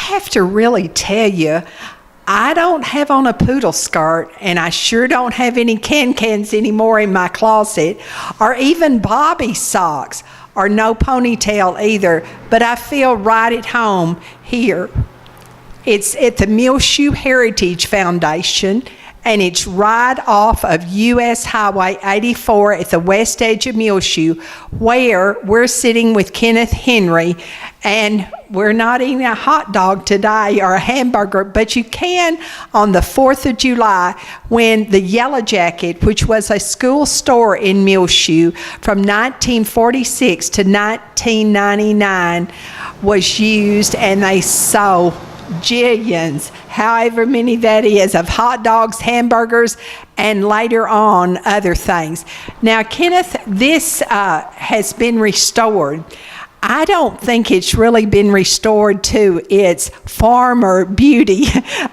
have to really tell you, I don't have on a poodle skirt, and I sure don't have any can-cans anymore in my closet, or even bobby socks, or no ponytail either, but I feel right at home here. It's at the Muleshoe Heritage Foundation, and it's right off of U.S. Highway 84 at the west edge of Muleshoe, where we're sitting with Kenneth Henry, and we're not eating a hot dog today or a hamburger, but you can on the 4th of July when the Yellow Jacket, which was a school store in Muleshoe from 1946 to 1999, was used, and they sold jillions, however many that is, of hot dogs, hamburgers, and later on other things. Now, Kenneth, this has been restored. I don't think it's really been restored to its former beauty.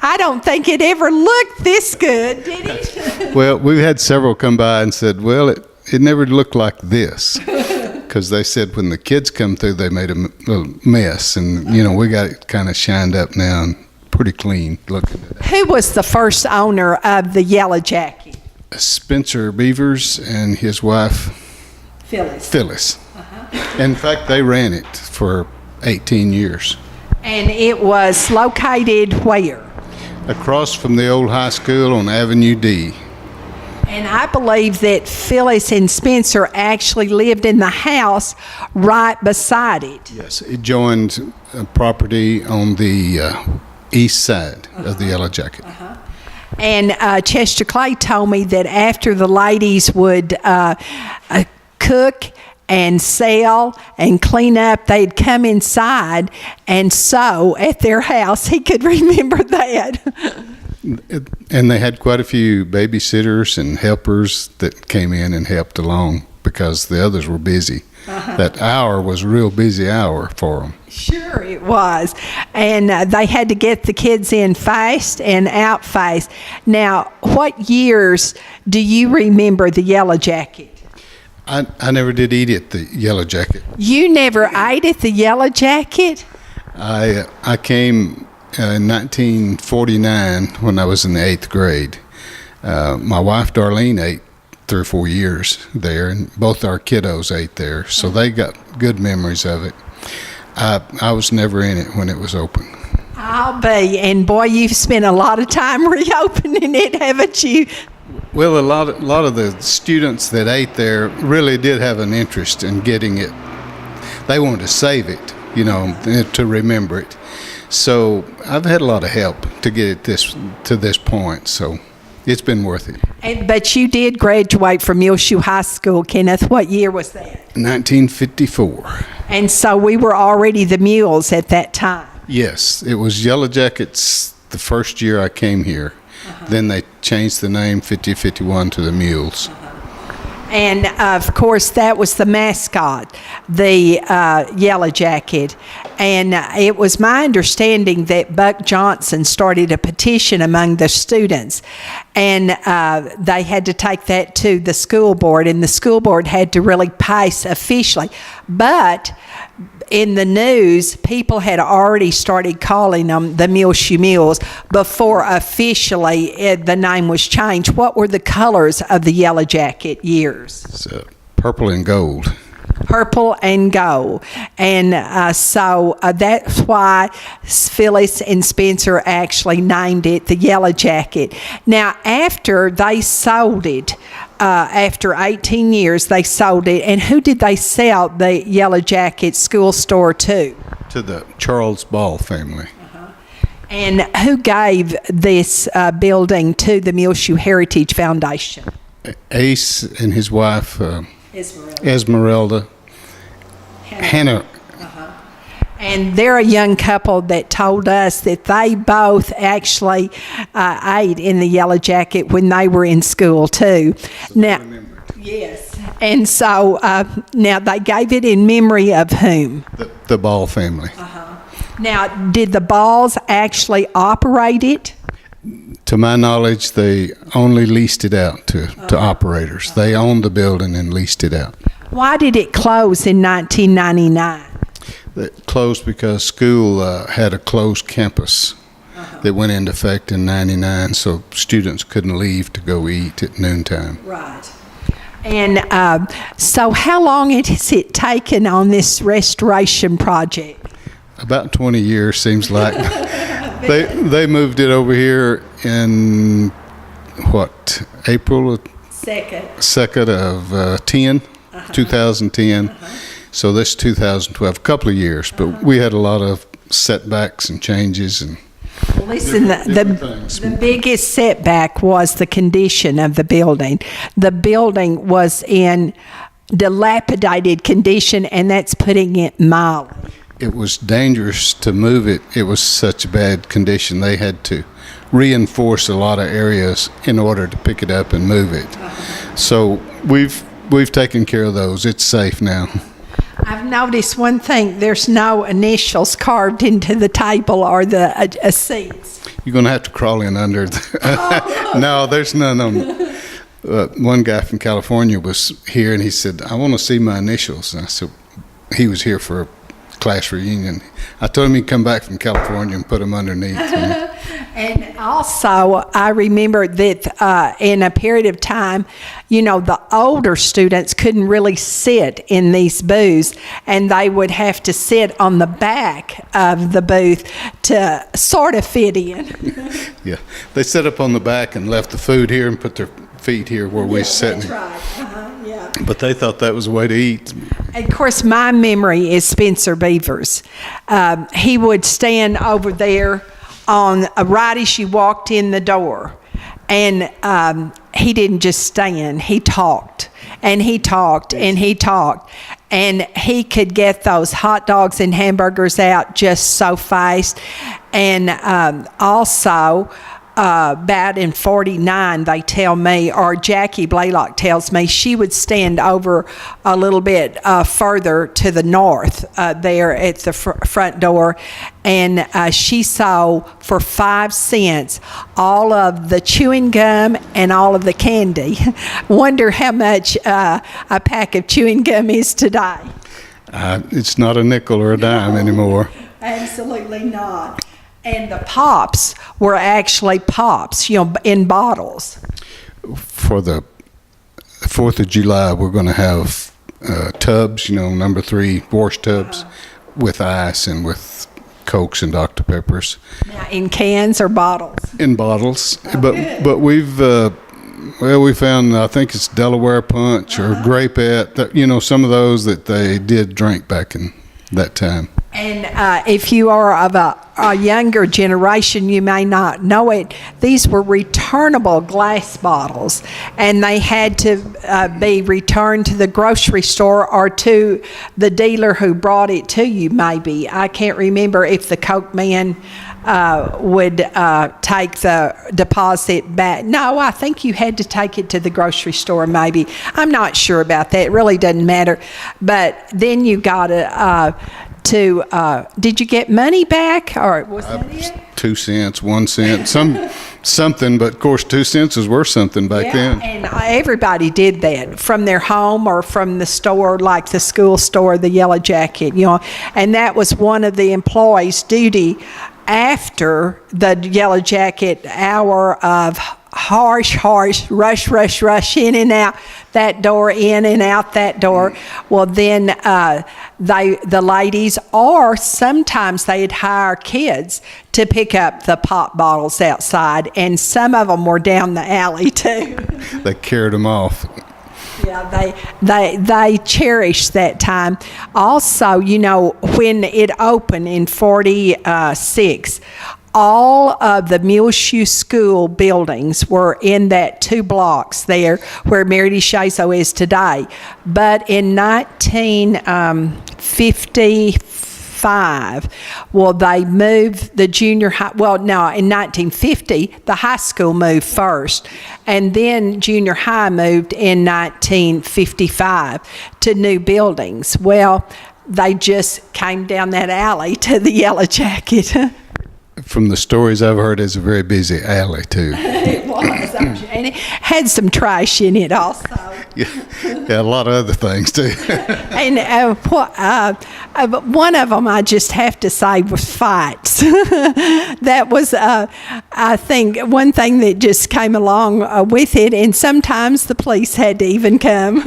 I don't think it ever looked this good, did it? Well, we've had several come by and said, well, it never looked like this. Because they said when the kids come through, they made a little mess. And, we got it kind of shined up now and pretty clean looking today. Who was the first owner of the Yellow Jacket? Spencer Beavers and his wife, Phyllis. Uh-huh. In fact, they ran it for 18 years. And it was located where? Across from the old high school on Avenue D. And I believe that Phyllis and Spencer actually lived in the house right beside it. Yes, it joined a property on the east side of the Yellow Jacket. Uh-huh. And Chester Clay told me that after the ladies would cook and sell and clean up, they'd come inside and sew at their house. He could remember that. And they had quite a few babysitters and helpers that came in and helped along because the others were busy. Uh-huh. That hour was a real busy hour for them. Sure it was. And they had to get the kids in fast and out fast. Now, what years do you remember the Yellow Jacket? I never did eat at the Yellow Jacket. You never ate at the Yellow Jacket? I came in 1949 when I was in the 8th grade. My wife Darlene ate 3 or 4 years there, and both our kiddos ate there, so they got good memories of it. I was never in it when it was open. I'll be, and boy, you've spent a lot of time reopening it, haven't you? Well, a lot of the students that ate there really did have an interest in getting it. They wanted to save it, to remember it. So I've had a lot of help to get it to this point, so it's been worth it. But you did graduate from Muleshoe High School, Kenneth. What year was that? 1954. And so we were already the Mules at that time. Yes, it was Yellow Jackets the first year I came here. Uh-huh. Then they changed the name 5051 to the Mules. Uh-huh. And, of course, that was the mascot, the Yellow Jacket. And it was my understanding that Buck Johnson started a petition among the students. And they had to take that to the school board, and the school board had to really pass officially. But in the news, people had already started calling them the Muleshoe Mules before officially the name was changed. What were the colors of the Yellow Jacket years? So, purple and gold. Purple and gold. And so that's why Phyllis and Spencer actually named it the Yellow Jacket. Now, after they sold it, after 18 years, they sold it. And who did they sell the Yellow Jacket school store to? To the Charles Ball family. Uh-huh. And who gave this building to the Muleshoe Heritage Foundation? Ace and his wife, Esmeralda. Hannah. Uh-huh. And they're a young couple that told us that they both actually ate in the Yellow Jacket when they were in school too. Now, yes. And so now they gave it in memory of whom? The Ball family. Uh-huh. Now, did the Balls actually operate it? To my knowledge, they only leased it out to operators. They owned the building and leased it out. Why did it close in 1999? That closed because school had a closed campus that went into effect in '99, so students couldn't leave to go eat at noontime. Right. And so how long has it taken on this restoration project? About 20 years, seems like. They moved it over here in, April 2nd of 2010. So this 2012, a couple of years, but we had a lot of setbacks and changes and listen, the biggest setback was the condition of the building. The building was in dilapidated condition, and that's putting it mildly. It was dangerous to move it. It was such a bad condition. They had to reinforce a lot of areas in order to pick it up and move it. So we've taken care of those. It's safe now. I've noticed one thing. There's no initials carved into the table or the seats. You're going to have to crawl in under. No, there's none of them. One guy from California was here, and he said, "I want to see my initials." And I said, he was here for a class reunion. I told him he'd come back from California and put them underneath. And also, I remember that in a period of time, the older students couldn't really sit in these booths, and they would have to sit on the back of the booth to sort of fit in. Yeah, they sat up on the back and left the food here and put their feet here where we sat. That's right. Yeah. But they thought that was a way to eat. Of course, my memory is Spencer Beavers. He would stand over there on right as you walked in the door, and he didn't just stand. He talked, and he talked, and he talked, and he could get those hot dogs and hamburgers out just so fast. And also, about in 49, they tell me, or Jackie Blaylock tells me, she would stand over a little bit further to the north there at the front door, and she saw for 5 cents all of the chewing gum and all of the candy. Wonder how much a pack of chewing gum is today. It's not a nickel or a dime anymore. Absolutely not. And the pops were actually pops, in bottles. For the 4th of July, we're going to have tubs, number 3 wash tubs with ice and with Cokes and Dr. Peppers. Now, in cans or bottles? In bottles. Oh, but we've, we found, I think it's Delaware Punch or Grapette, some of those that they did drink back in that time. And if you are of a younger generation, you may not know it. These were returnable glass bottles, and they had to be returned to the grocery store or to the dealer who brought it to you, maybe. I can't remember if the Coke man would take the deposit back. No, I think you had to take it to the grocery store, maybe. I'm not sure about that. It really doesn't matter. But then you got to did you get money back, or was that it? 2 cents, 1 cent, something, but of course 2 cents was worth something back then. And everybody did that from their home or from the store, like the school store, the Yellow Jacket, and that was one of the employees' duty after the Yellow Jacket hour of harsh, rush, in and out that door, in and out that door. Well, then the ladies, or sometimes they'd hire kids to pick up the pop bottles outside, and some of them were down the alley too. They carried them off. Yeah, they cherished that time. Also, when it opened in 46, all of the Muleshoe School buildings were in that 2 blocks there where Mary D. Shazo is today. But in 1955, they moved the junior high. Well, no, in 1950, the high school moved first. And then junior high moved in 1955 to new buildings. Well, they just came down that alley to the Yellow Jacket. From the stories I've heard, it's a very busy alley, too. It was. was. And it had some trash in it also. Yeah, a lot of other things too. And one of them I just have to say was fights. That was, I think, one thing that just came along with it, and sometimes the police had to even come.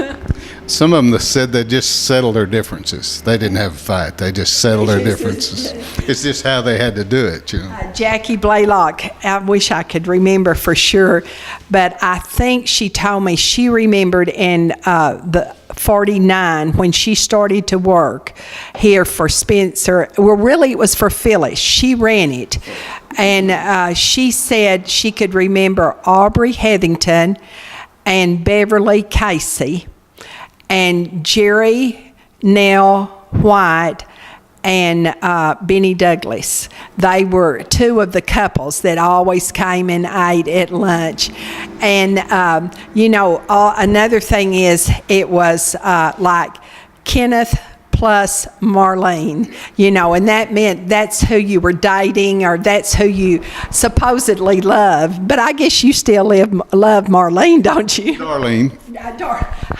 Some of them said they just settled their differences. They didn't have a fight. They just settled their differences. It's just how they had to do it, you know. Jackie Blaylock, I wish I could remember for sure, but I think she told me she remembered in the 49 when she started to work here for Spencer. Well, really it was for Phyllis. She ran it. And she said she could remember Aubrey Heathington and Beverly Casey and Jerry Nell White and Benny Douglas. They were two of the couples that always came and ate at lunch. And, another thing is it was like Kenneth plus Marlene, and that meant that's who you were dating or that's who you supposedly love. But I guess you still love Marlene, don't you? Darlene.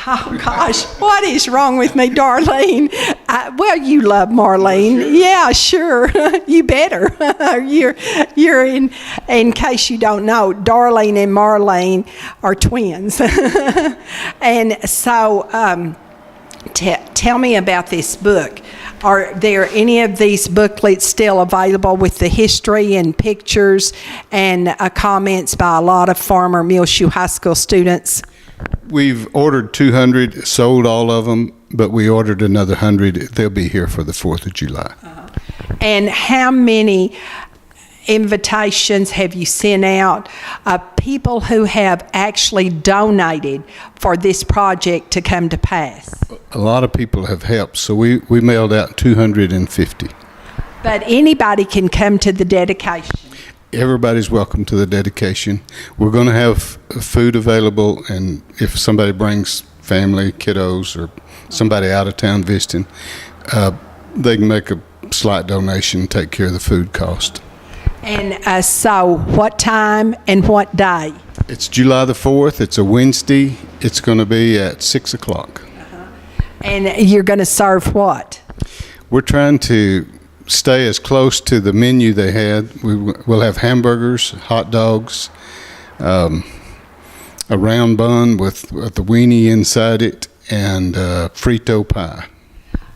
Oh, gosh, what is wrong with me, Darlene? Well, you love Marlene. Sure. Yeah, sure. You better. You're in case you don't know, Darlene and Marlene are twins. And so, tell me about this book. Are there any of these booklets still available with the history and pictures and comments by a lot of former Muleshoe High School students? We've ordered 200, sold all of them, but we ordered another 100. They'll be here for the 4th of July. And how many invitations have you sent out of people who have actually donated for this project to come to pass? A lot of people have helped, so we mailed out 250. But anybody can come to the dedication. Everybody's welcome to the dedication. We're going to have food available, and if somebody brings family, kiddos, or somebody out of town visiting, they can make a slight donation, take care of the food cost. And so what time and what day? It's July the 4th. It's a Wednesday. It's going to be at 6 o'clock. And you're going to serve what? We're trying to stay as close to the menu they had. We'll have hamburgers, hot dogs, a round bun with the weenie inside it, and Frito pie.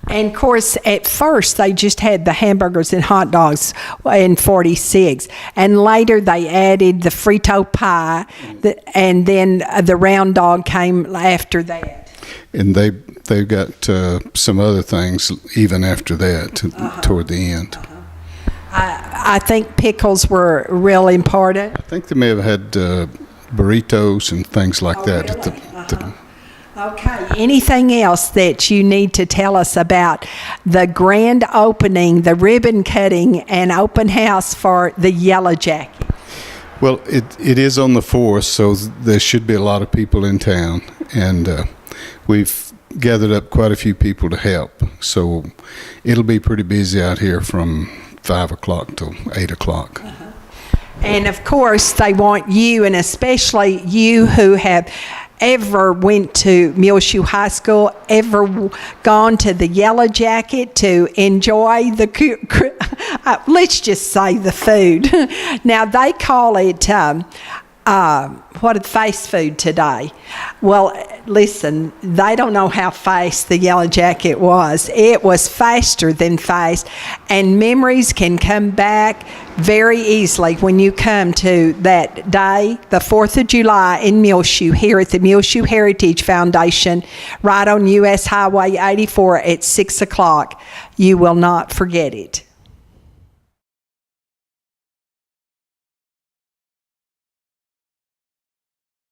And of course, at first they just had the hamburgers and hot dogs in 46, and later they added the Frito pie, and then the round dog came after that. And they've got some other things even after that toward the end. I think pickles were real important. I think they may have had burritos and things like that. Really? Okay. Anything else that you need to tell us about the grand opening, the ribbon cutting, and open house for the Yellow Jacket? Well, it is on the 4th, so there should be a lot of people in town, and we've gathered up quite a few people to help. So it'll be pretty busy out here from 5 o'clock till 8 o'clock. And of course, they want you, and especially you who have ever went to Muleshoe High School, ever gone to the Yellow Jacket to enjoy let's just say the food. Now they call it fast food today. Well, listen, they don't know how fast the Yellow Jacket was. It was faster than fast, and memories can come back very easily when you come to that day, the 4th of July in Muleshoe, here at the Muleshoe Heritage Foundation, right on U.S. Highway 84 at 6 o'clock. You will not forget it.